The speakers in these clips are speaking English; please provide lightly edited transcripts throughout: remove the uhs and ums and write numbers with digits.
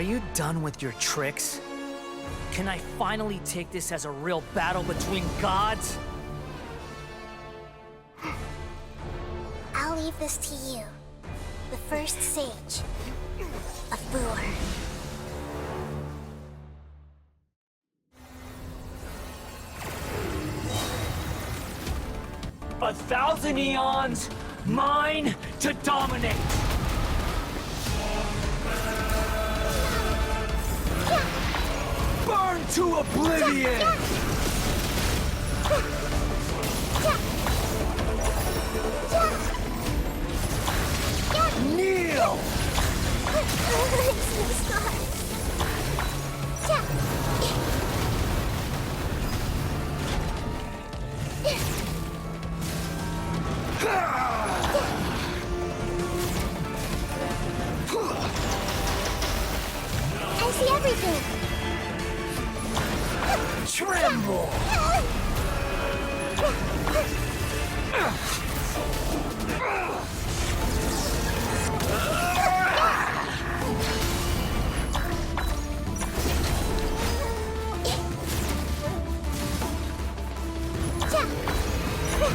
Are you done with your tricks? Can I finally take this as a real battle between gods? I'll leave this to you, the first sage of Four. 1,000 eons, mine to dominate! Burn to oblivion! Kneel! I see everything! Tremble!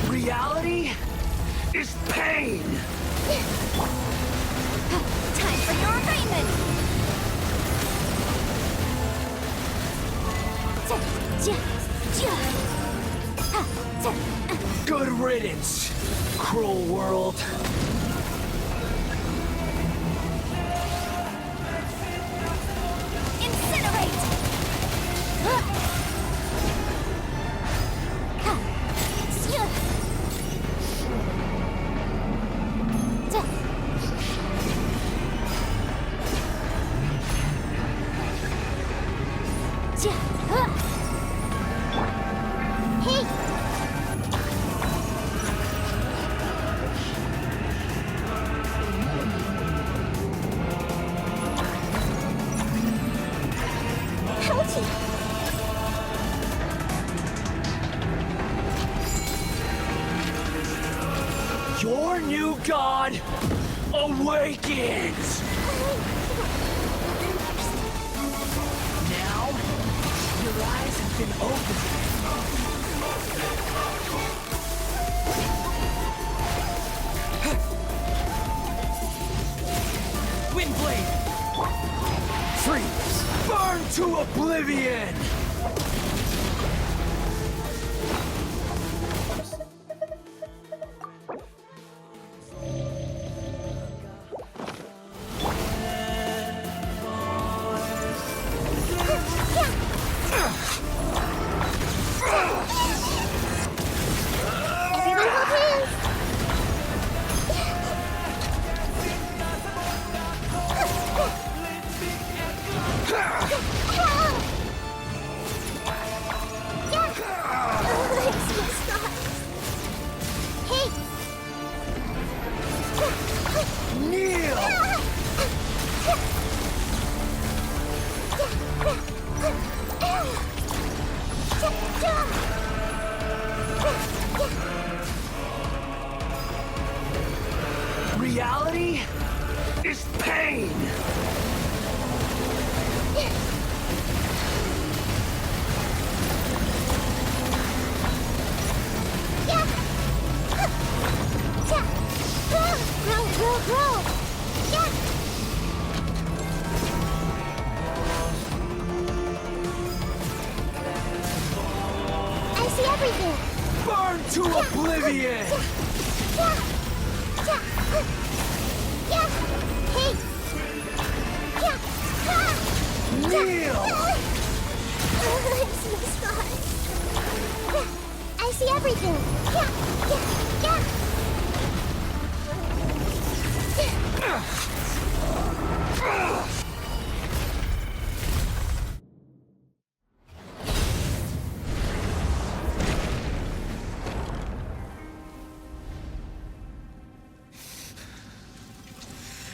Reality is pain! Time for your arraignment! Good riddance, cruel world. Incinerate! Hey! Your new god awakens! Now, your eyes have been opened. Windblade! Freeze! Burn to oblivion! Everyone hold hands! Hey! Kneel! Reality is pain! Grow! Yeah! I see everything! Burn to oblivion! Hey! Kneel! I see everything!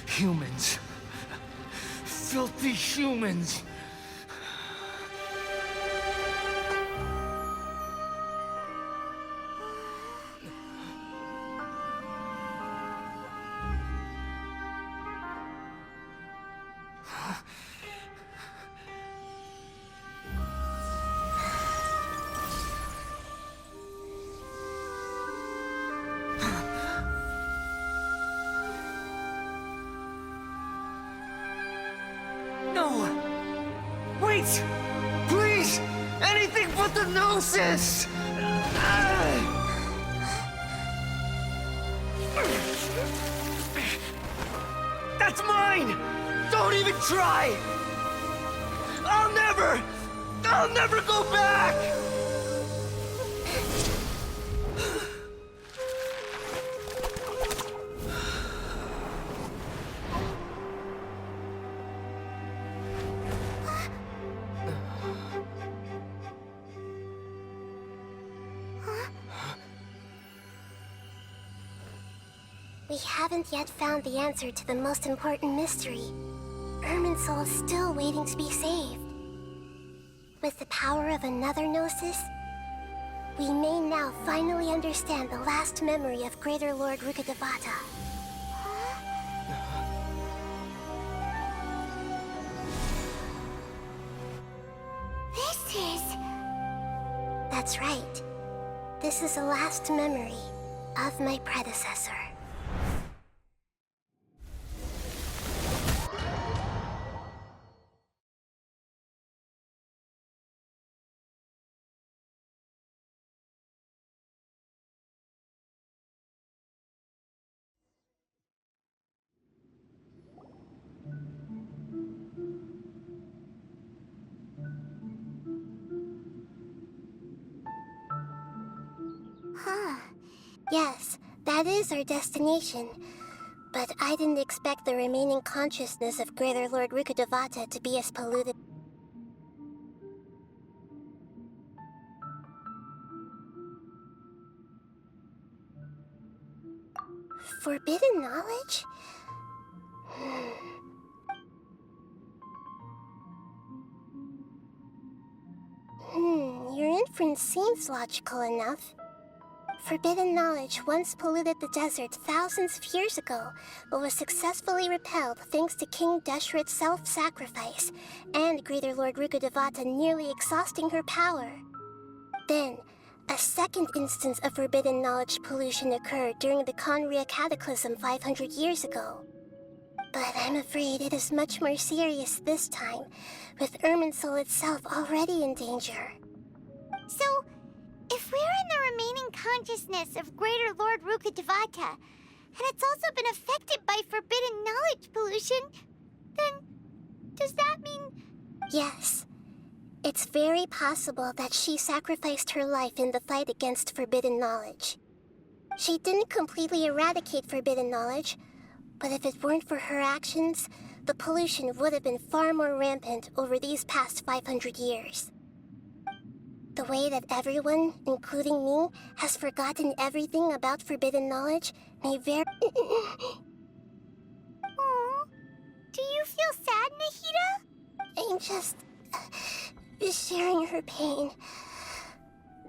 Humans. Filthy humans. Wait! Please! Anything but the Gnosis! That's mine! Don't even try! I'll never go back! We haven't yet found the answer to the most important mystery. Irminsul is still waiting to be saved. With the power of another Gnosis, we may now finally understand the last memory of Greater Lord Rukkhadevata. This is... That's right. This is the last memory of my predecessor. Yes, that is our destination. But I didn't expect the remaining consciousness of Greater Lord Rukkhadevata to be as polluted. Forbidden knowledge? Your inference seems logical enough. Forbidden knowledge once polluted the desert thousands of years ago, but was successfully repelled thanks to King Deshret's self-sacrifice, and Greater Lord Rukkhadevata nearly exhausting her power. Then, a second instance of forbidden knowledge pollution occurred during the Conria Cataclysm 500 years ago. But I'm afraid it is much more serious this time, with Irminsul itself already in danger. So, if we're in the remaining consciousness of Greater Lord Rukkhadevata, and it's also been affected by forbidden knowledge pollution, then does that mean... Yes. It's very possible that she sacrificed her life in the fight against forbidden knowledge. She didn't completely eradicate forbidden knowledge, but if it weren't for her actions, the pollution would have been far more rampant over these past 500 years. The way that everyone, including me, has forgotten everything about forbidden knowledge may very... Aww. Do you feel sad, Nahida? I'm just... sharing her pain.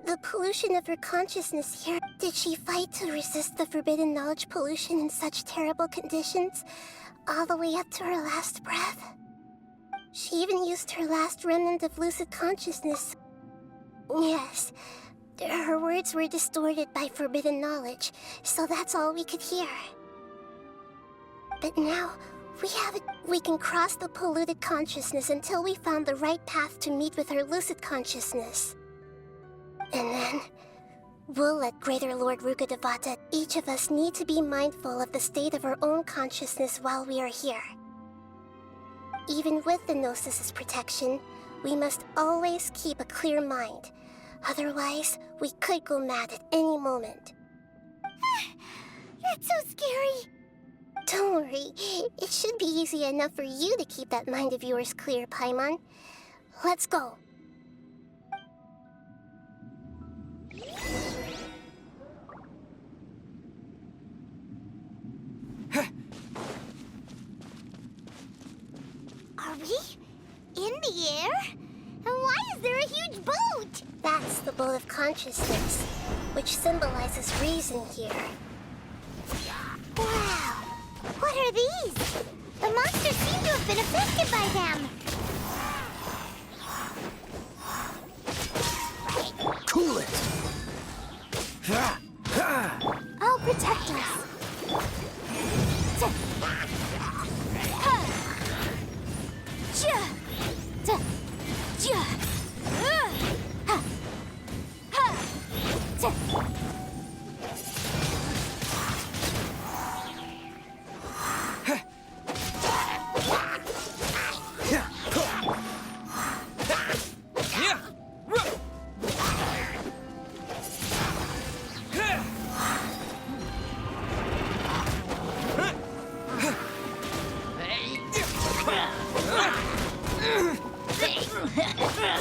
The pollution of her consciousness here... Did she fight to resist the forbidden knowledge pollution in such terrible conditions, all the way up to her last breath? She even used her last remnant of lucid consciousness. Yes, her words were distorted by forbidden knowledge, so that's all we could hear. But now, we can cross the polluted consciousness until we found the right path to meet with our lucid consciousness. And then, we'll let Greater Lord Rukkhadevata. Each of us need to be mindful of the state of our own consciousness while we are here. Even with the Gnosis' protection, we must always keep a clear mind. Otherwise, we could go mad at any moment. That's so scary. Don't worry. It should be easy enough for you to keep that mind of yours clear, Paimon. Let's go. Are we in the air? And why is there a huge boat? That's the boat of consciousness, which symbolizes reason here. Wow! What are these? The monsters seem to have been affected by them. Cool it! I'll protect us.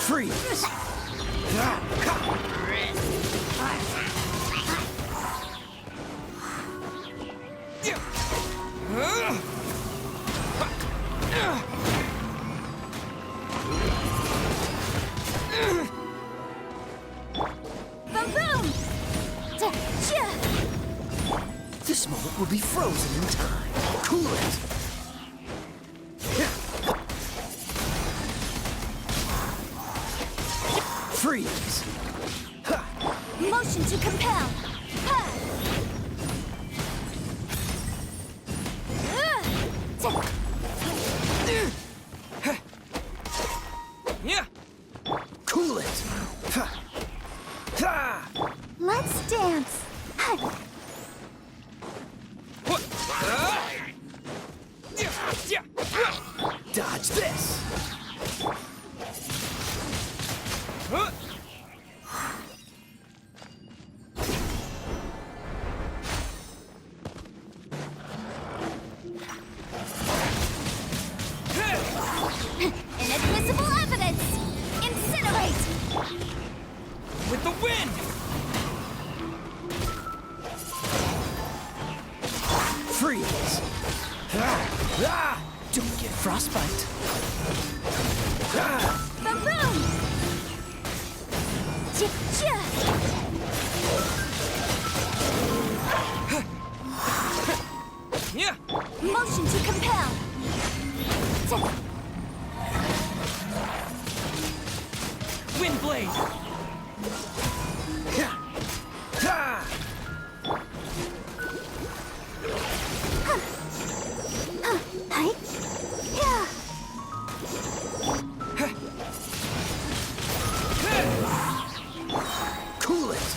Freeze! This moment will be frozen in time. Cool it! Freeze! Motion to compel. Yeah! Cool it! Let's dance. Dodge this! Inadmissible evidence. Incinerate. With the wind! Freeze! Don't get frostbite! Baboom! Yeah! Motion to compel. Wind blade! Cool it!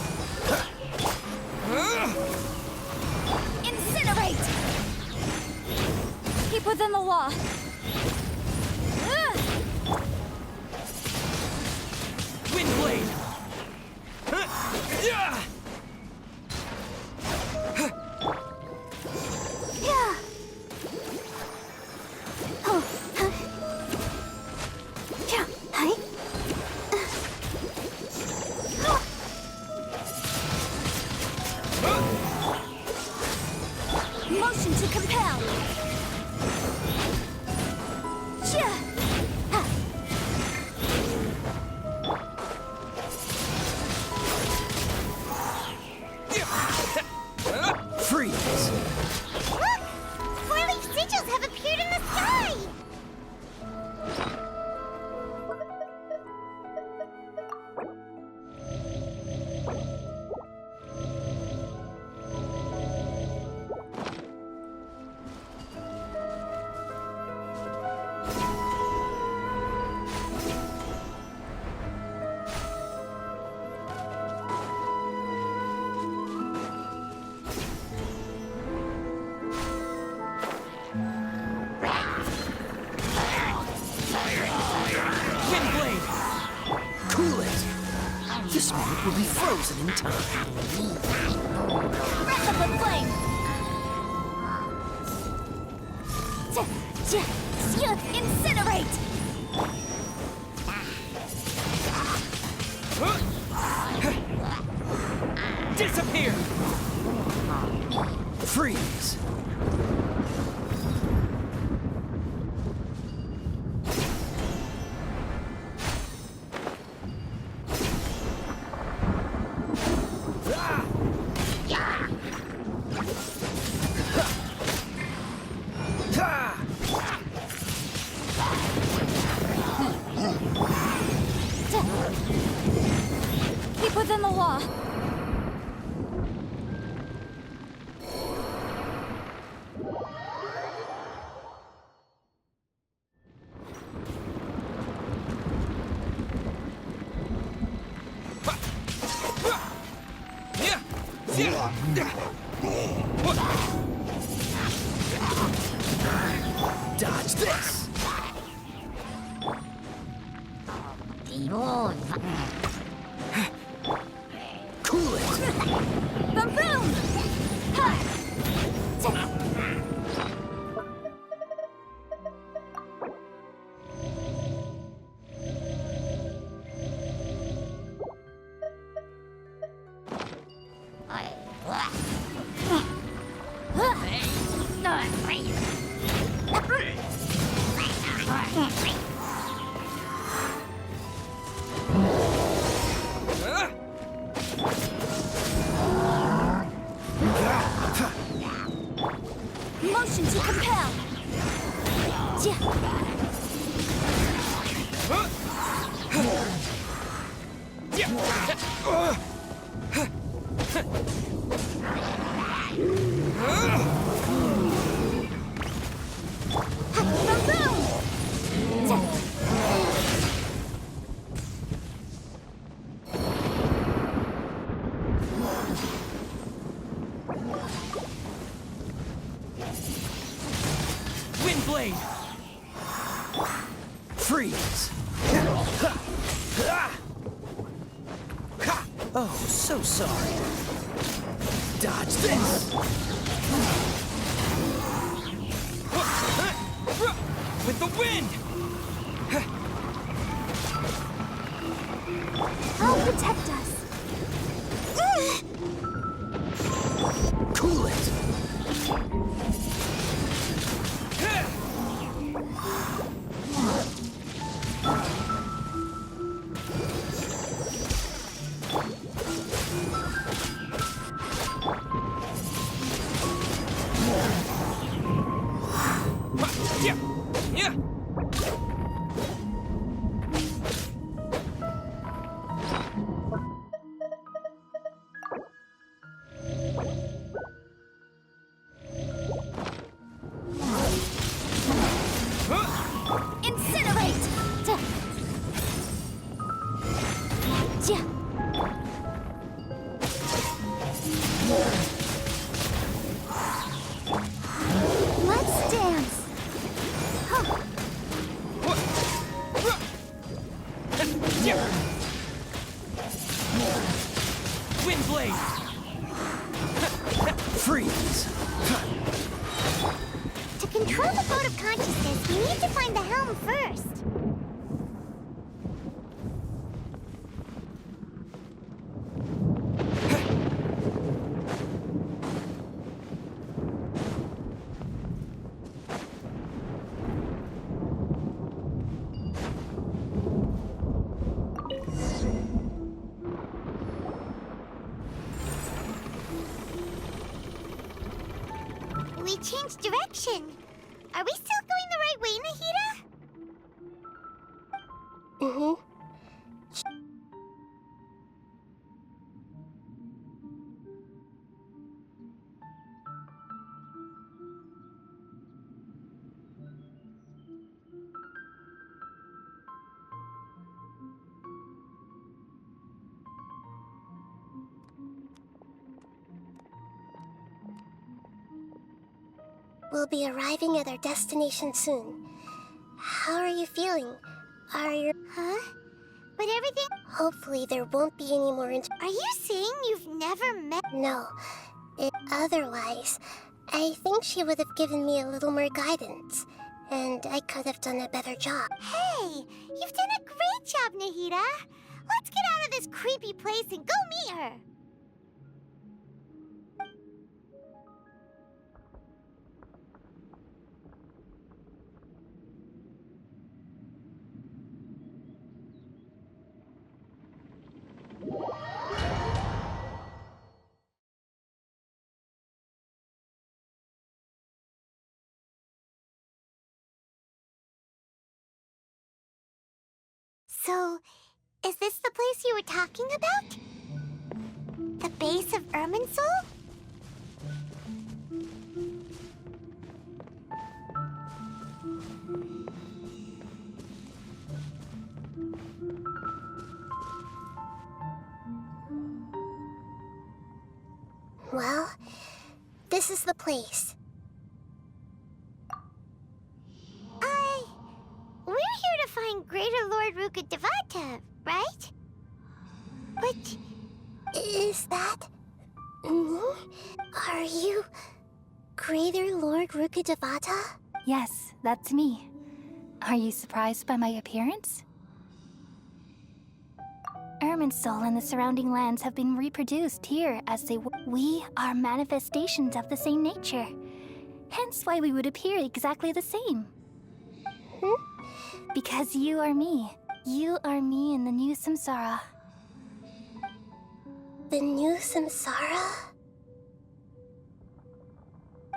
Incinerate. Keep within the law. Wind blade! Yeah! Motion to compel. Freeze! Look! Four-leaf sigils have appeared in the sky! Wind blade! Cool it! This moment will be frozen in time. Breath of the flame! Incinerate! Disappear! Freeze! Keep within the law. Dodge this! Cool it! Boom boom! Ha! Motion to compel. Wind blade! Freeze! Oh, so sorry. Dodge this! With the wind! I'll protect us. Cool it! Incinerate! Let's dance! Wind blade! Freeze! To control the boat of consciousness, we need to find the helm first. We changed direction. Are we still going the right way, Nahida? Mm-hmm. We'll be arriving at our destination soon. How are you feeling? Are you... Huh? But everything... Hopefully there won't be any more Are you saying you've never met... No. Otherwise, I think she would have given me a little more guidance. And I could have done a better job. Hey, you've done a great job, Nahida. Let's get out of this creepy place and go meet her. So, is this the place you were talking about? The base of Irminsul? Well, this is the place. We're here to find Greater Lord Rukkhadevata, right? But Is that me? Are you Greater Lord Rukkhadevata? Yes, that's me. Are you surprised by my appearance? Irminsul and the surrounding lands have been reproduced here as they were. We are manifestations of the same nature. Hence why we would appear exactly the same. Because you are me. You are me in the new samsara. The new samsara?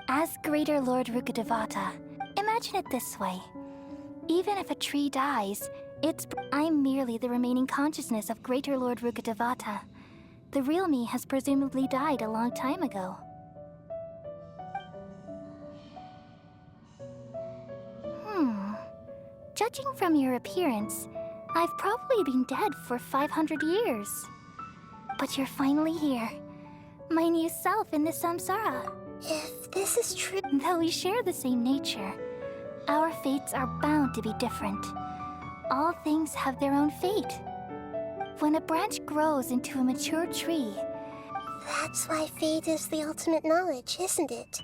As Greater Lord Rukkhadevata, imagine it this way. Even if a tree dies, I'm merely the remaining consciousness of Greater Lord Rukkhadevata. The real me has presumably died a long time ago. Judging from your appearance, I've probably been dead for 500 years. But you're finally here. My new self in the samsara. If this is true... Though we share the same nature, our fates are bound to be different. All things have their own fate. When a branch grows into a mature tree... That's why fate is the ultimate knowledge, isn't it?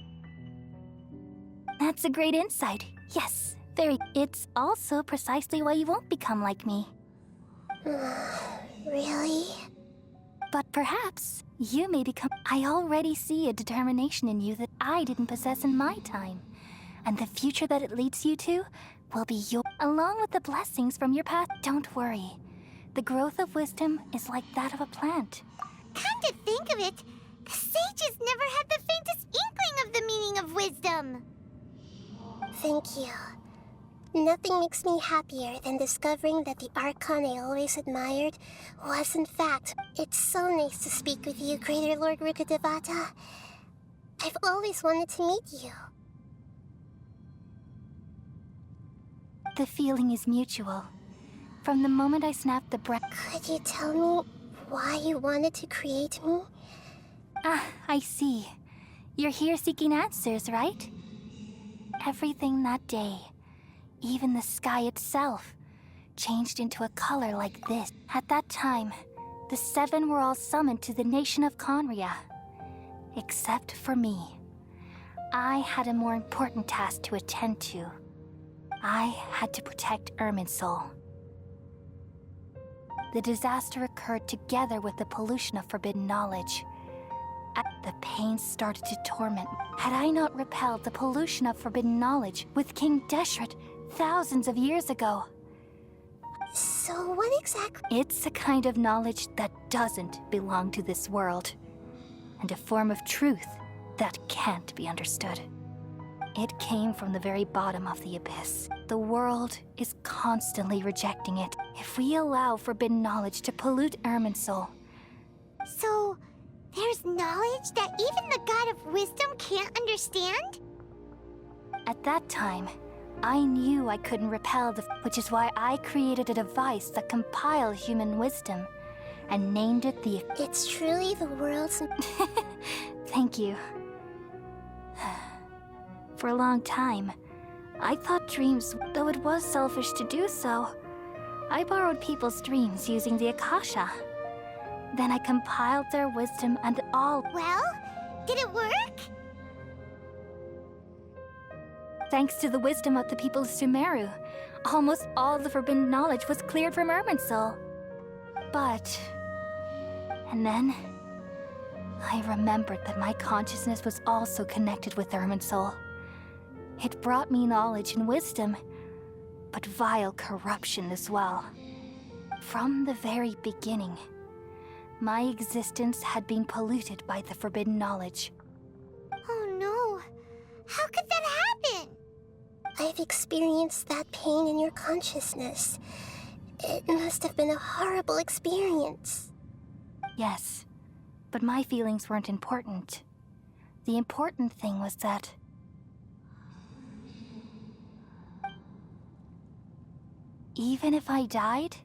That's a great insight. Yes, very. It's also precisely why you won't become like me. Really? But perhaps you may become... I already see a determination in you that I didn't possess in my time. And the future that it leads you to will be your... Along with the blessings from your past. Don't worry. The growth of wisdom is like that of a plant. come to think of it, the sages never had the faintest inkling of the meaning of wisdom. Thank you. Nothing makes me happier than discovering that the Archon I always admired was in fact... It's so nice to speak with you, Greater Lord Rukkhadevata. I've always wanted to meet you. The feeling is mutual. From the moment I snapped the breath... Could you tell me why you wanted to create me? Ah, I see. You're here seeking answers, right? Everything that day, even the sky itself, changed into a color like this. At that time, the seven were all summoned to the nation of Conria. Except for me. I had a more important task to attend to. I had to protect Irminsul. The disaster occurred together with the pollution of forbidden knowledge. The pain started to torment me. Had I not repelled the pollution of forbidden knowledge with King Deshret thousands of years ago? So what exactly... It's a kind of knowledge that doesn't belong to this world, and a form of truth that can't be understood. It came from the very bottom of the abyss. The world is constantly rejecting it. If we allow forbidden knowledge to pollute Irminsul... So, there's knowledge that even the God of wisdom can't understand? At that time, I knew I couldn't repel which is why I created a device that compiled human wisdom, and named it the... It's truly the world's... Thank you. For a long time, I thought dreams, though it was selfish to do so. I borrowed people's dreams using the Akasha. Then I compiled their wisdom and all... Well, did it work? Thanks to the wisdom of the people of Sumeru, almost all the forbidden knowledge was cleared from Irminsul. But... And then... I remembered that my consciousness was also connected with Irminsul. It brought me knowledge and wisdom, but vile corruption as well. From the very beginning, my existence had been polluted by the forbidden knowledge. Oh no, how could that happen? I've experienced that pain in your consciousness. It must have been a horrible experience. Yes, but my feelings weren't important. The important thing was that... Even if I died,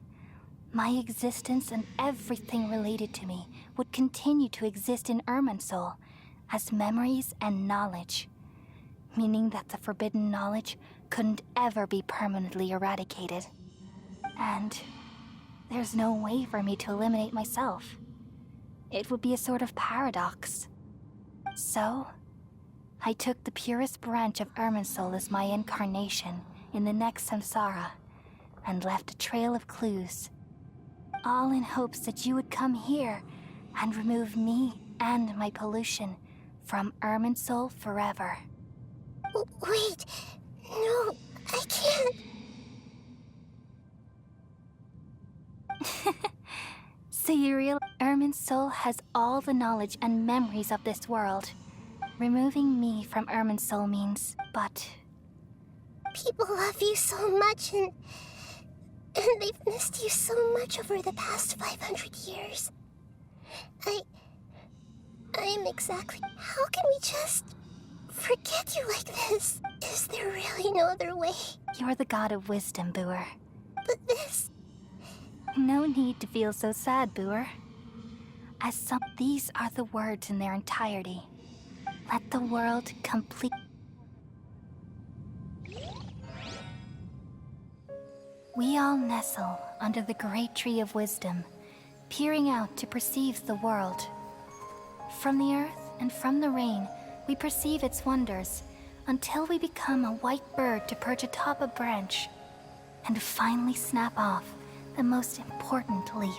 my existence and everything related to me would continue to exist in Irminsul as memories and knowledge, meaning that the forbidden knowledge couldn't ever be permanently eradicated. And there's no way for me to eliminate myself. It would be a sort of paradox. So, I took the purest branch of Irminsul as my incarnation in the next samsara, and left a trail of clues, all in hopes that you would come here and remove me and my pollution from Irminsul forever. Wait, no, I can't. So you realize Irminsul has all the knowledge and memories of this world. Removing me from Irminsul means, but... People love you so much, and they've missed you so much over the past 500 years. I am exactly... How can we just forget you like this? Is there really no other way? You're the god of wisdom, Booer. But this... No need to feel so sad, Booer. These are the words in their entirety. Let the world complete... We all nestle under the great tree of wisdom, peering out to perceive the world. From the earth and from the rain, we perceive its wonders, until we become a white bird to perch atop a branch, and finally snap off the most important leaf.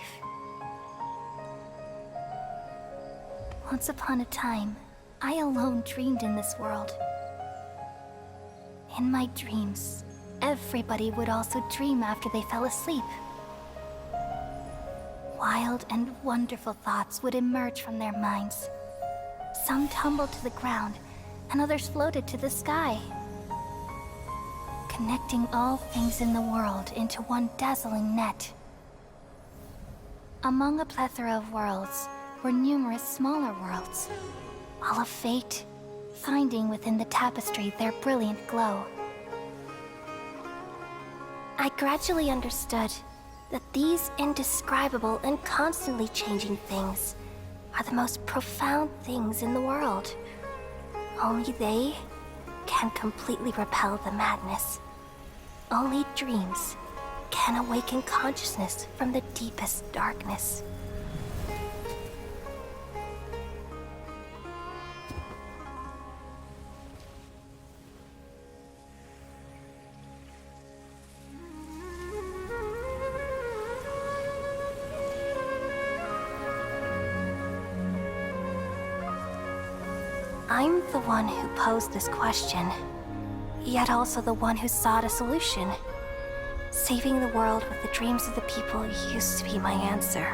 Once upon a time, I alone dreamed in this world. In my dreams, everybody would also dream after they fell asleep. Wild and wonderful thoughts would emerge from their minds. Some tumbled to the ground, and others floated to the sky, connecting all things in the world into one dazzling net. Among a plethora of worlds were numerous smaller worlds, all of fate, finding within the tapestry their brilliant glow. I gradually understood that these indescribable and constantly changing things are the most profound things in the world. Only they can completely repel the madness. Only dreams can awaken consciousness from the deepest darkness. I'm the one who posed this question, yet also the one who sought a solution. Saving the world with the dreams of the people used to be my answer.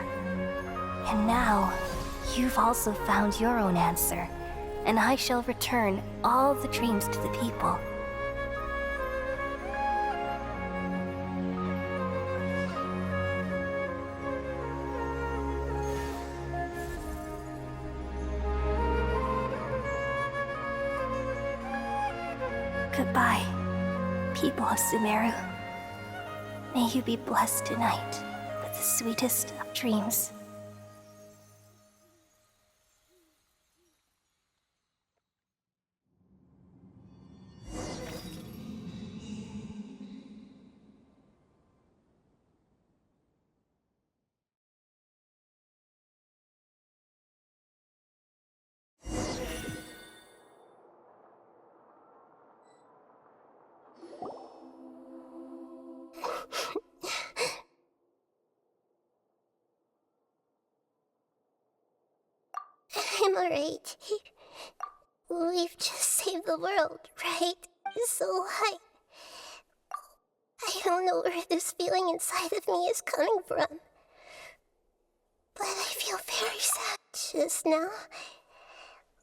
And now, you've also found your own answer, and I shall return all the dreams to the people. Goodbye, people of Sumeru. May you be blessed tonight with the sweetest of dreams. I'm alright. We've just saved the world, right? So I don't know where this feeling inside of me is coming from. But I feel very sad. Just now,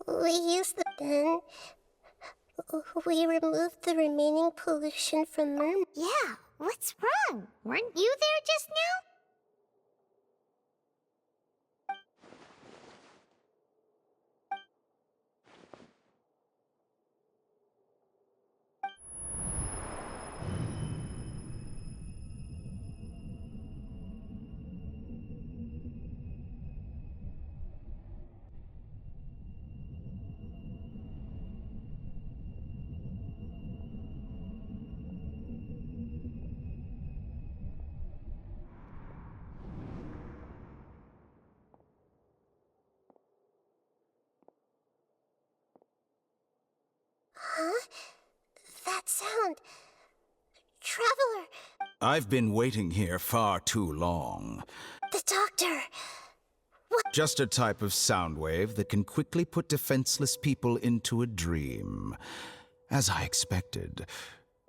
we used then we removed the remaining pollution from Merm. Yeah, what's wrong? Weren't you there just now? sound? Traveler, I've been waiting here far too long. the doctor. Just a type of sound wave that can quickly put defenseless people into a dream. As I expected,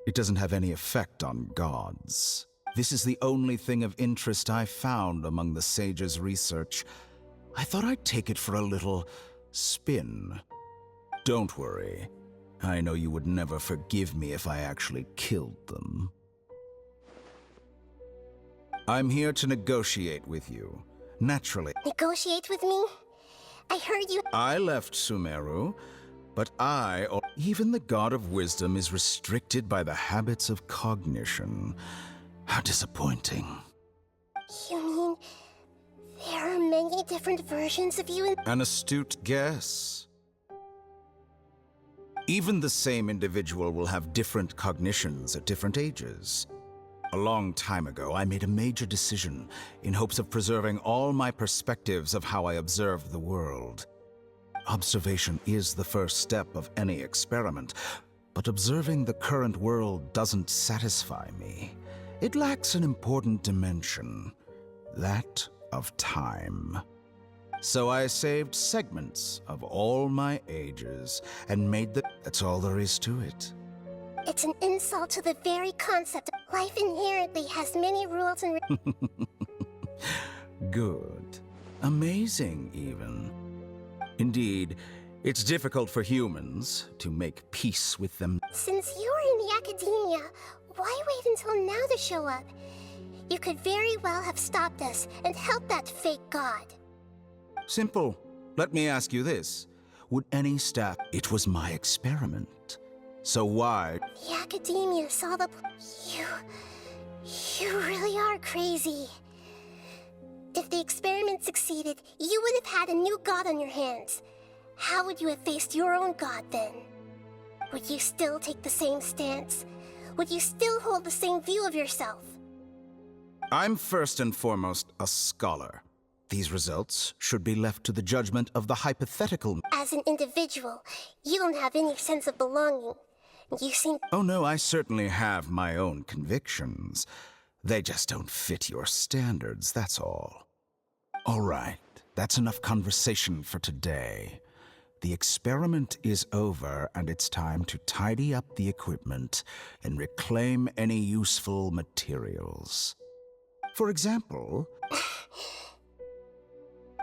it doesn't have any effect on gods. This is the only thing of interest I found among the sage's research. I thought I'd take it for a little spin. Don't worry. I know you would never forgive me if I actually killed them. I'm here to negotiate with you. Naturally. Negotiate with me? I heard you. I left Sumeru, but even the god of wisdom is restricted by the habits of cognition. How disappointing. You mean there are many different versions of you in. An astute guess. Even the same individual will have different cognitions at different ages. A long time ago, I made a major decision in hopes of preserving all my perspectives of how I observed the world. Observation is the first step of any experiment, but observing the current world doesn't satisfy me. It lacks an important dimension, that of time. So I saved segments of all my ages and made that's all there is to it. It's an insult to the very concept. Life inherently has many rules and. Good. Amazing, even. Indeed, it's difficult for humans to make peace with them. Since you are in the academia, why wait until now to show up? You could very well have stopped us and helped that fake god. Simple. Let me ask you this. Would any staff... It was my experiment. So why... The academia saw the... You really are crazy. If the experiment succeeded, you would have had a new god on your hands. How would you have faced your own god then? Would you still take the same stance? Would you still hold the same view of yourself? I'm first and foremost a scholar. These results should be left to the judgment of the hypothetical... As an individual, you don't have any sense of belonging. You seem... Oh no, I certainly have my own convictions. They just don't fit your standards, that's all. All right, that's enough conversation for today. The experiment is over, and it's time to tidy up the equipment and reclaim any useful materials. For example...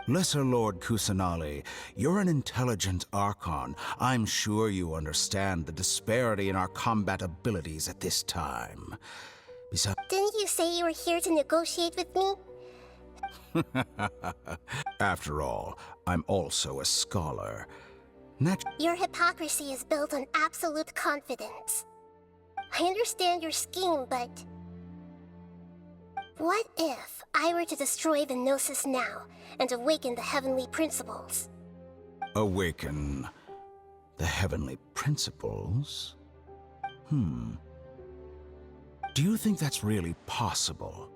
Lesser Lord Kusanali, you're an intelligent Archon. I'm sure you understand the disparity in our combat abilities at this time. Besides... Didn't you say you were here to negotiate with me? After all, I'm also a scholar. Your hypocrisy is built on absolute confidence. I understand your scheme, but... What if I were to destroy the Gnosis now and awaken the heavenly principles? Awaken the heavenly principles? Do you think that's really possible?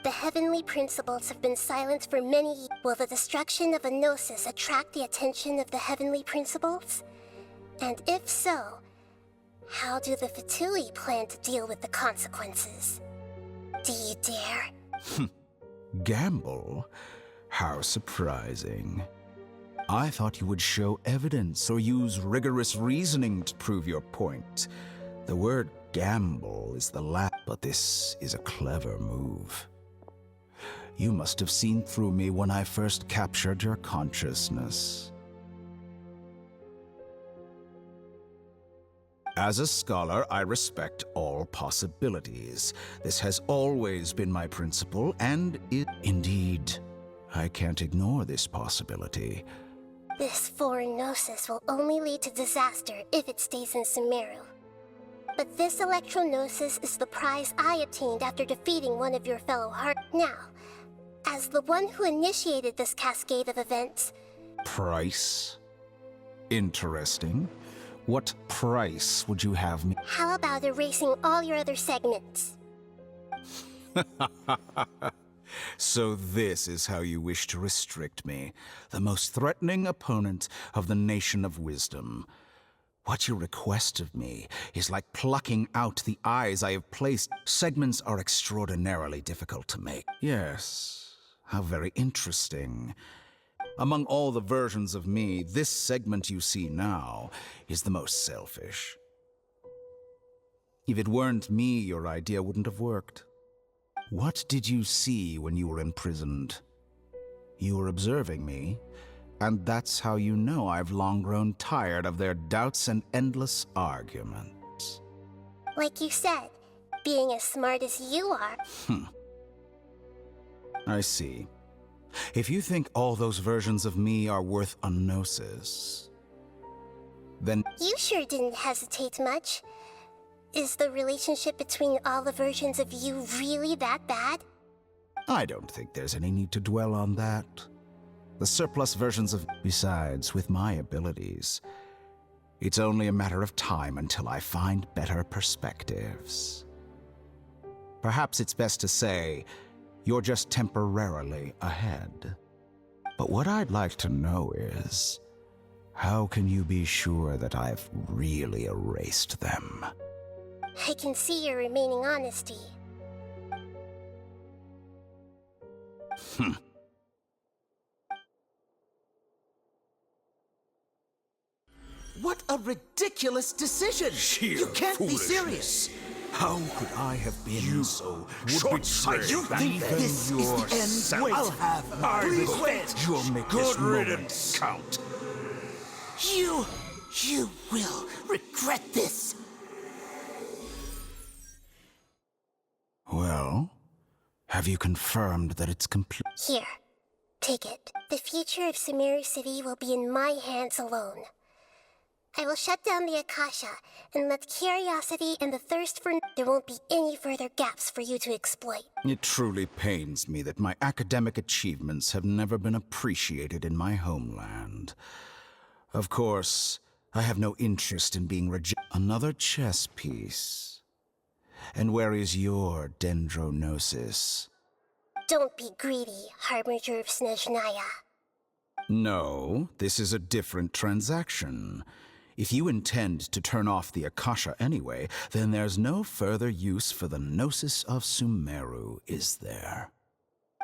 The heavenly principles have been silent for many years. Will the destruction of a Gnosis attract the attention of the heavenly principles? And if so, how do the Fatui plan to deal with the consequences? Do you dare? Gamble? How surprising. I thought you would show evidence or use rigorous reasoning to prove your point. The word gamble is the last, but this is a clever move. You must have seen through me when I first captured your consciousness. As a scholar, I respect all possibilities. This has always been my principle, and indeed, I can't ignore this possibility. This foreign Gnosis will only lead to disaster if it stays in Sumeru. But this Electro-Gnosis is the prize I obtained after defeating one of your fellow heart. Now, as the one who initiated this cascade of events... Price? Interesting. What price would you have me? How about erasing all your other segments? So this is how you wish to restrict me, the most threatening opponent of the Nation of Wisdom. What you request of me is like plucking out the eyes I have placed. Segments are extraordinarily difficult to make. Yes, how very interesting. Among all the versions of me, this segment you see now is the most selfish. If it weren't me, your idea wouldn't have worked. What did you see when you were imprisoned? You were observing me, and that's how you know I've long grown tired of their doubts and endless arguments. Like you said, being as smart as you are. I see. If you think all those versions of me are worth a gnosis, then You sure didn't hesitate much. Is the relationship between all the versions of you really that bad? I don't think there's any need to dwell on that. The surplus versions of... Besides, with my abilities, it's only a matter of time until I find better perspectives. Perhaps it's best to say, you're just temporarily ahead. But what I'd like to know is, how can you be sure that I've really erased them? I can see your remaining honesty. What a ridiculous decision! You can't be serious! How could I have been so short-sighted? You think this is the end? Well, I'll have my revenge! You'll make this moment count. You will regret this! Well, have you confirmed that it's complete? Here, take it. The future of Sumeru City will be in my hands alone. I will shut down the Akasha and let curiosity and the thirst for... There won't be any further gaps for you to exploit. It truly pains me that my academic achievements have never been appreciated in my homeland. Of course, I have no interest in being Another chess piece. And where is your dendronosis? Don't be greedy, Harbinger of Snezhnaya. No, this is a different transaction. If you intend to turn off the Akasha anyway, then there's no further use for the Gnosis of Sumeru, is there?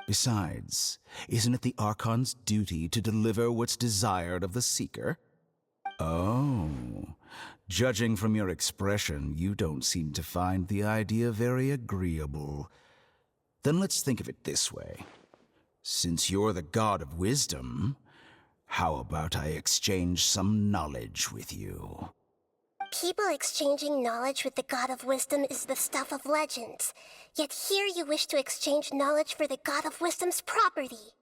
Besides, isn't it the Archon's duty to deliver what's desired of the Seeker? Oh, judging from your expression, you don't seem to find the idea very agreeable. Then let's think of it this way. Since you're the god of wisdom, how about I exchange some knowledge with you? People exchanging knowledge with the God of Wisdom is the stuff of legends. Yet here you wish to exchange knowledge for the God of Wisdom's property.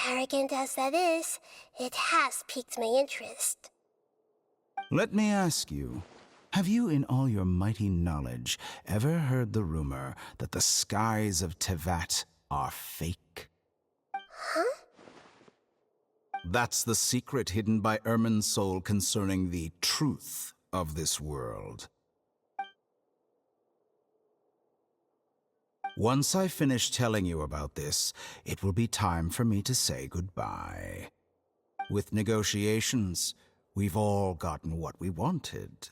Arrogant as that is, it has piqued my interest. Let me ask you, have you in all your mighty knowledge ever heard the rumor that the skies of Tevat are fake? Huh? That's the secret hidden by Irminsul concerning the truth of this world. Once I finish telling you about this, it will be time for me to say goodbye. With negotiations, we've all gotten what we wanted.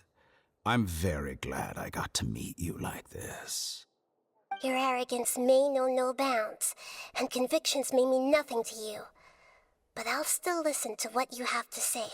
I'm very glad I got to meet you like this. Your arrogance may know no bounds, and convictions may mean nothing to you. But I'll still listen to what you have to say.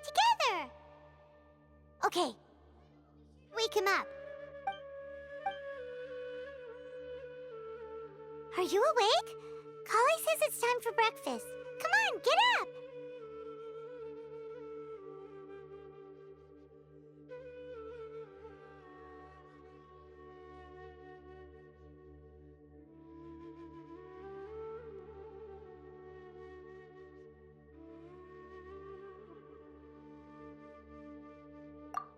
Together! Okay. Wake him up. Are you awake? Kali says it's time for breakfast. Come on, on, get up!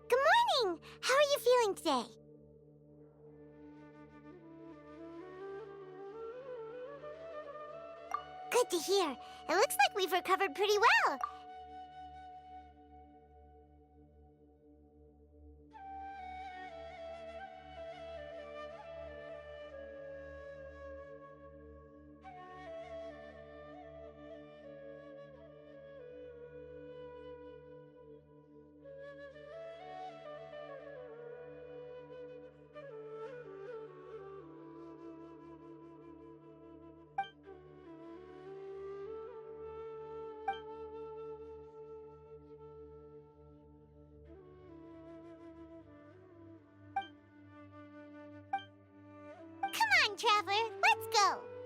Good morning! How are you feeling today? Good to hear. It looks like we've recovered pretty well. Come on, Traveler, let's go!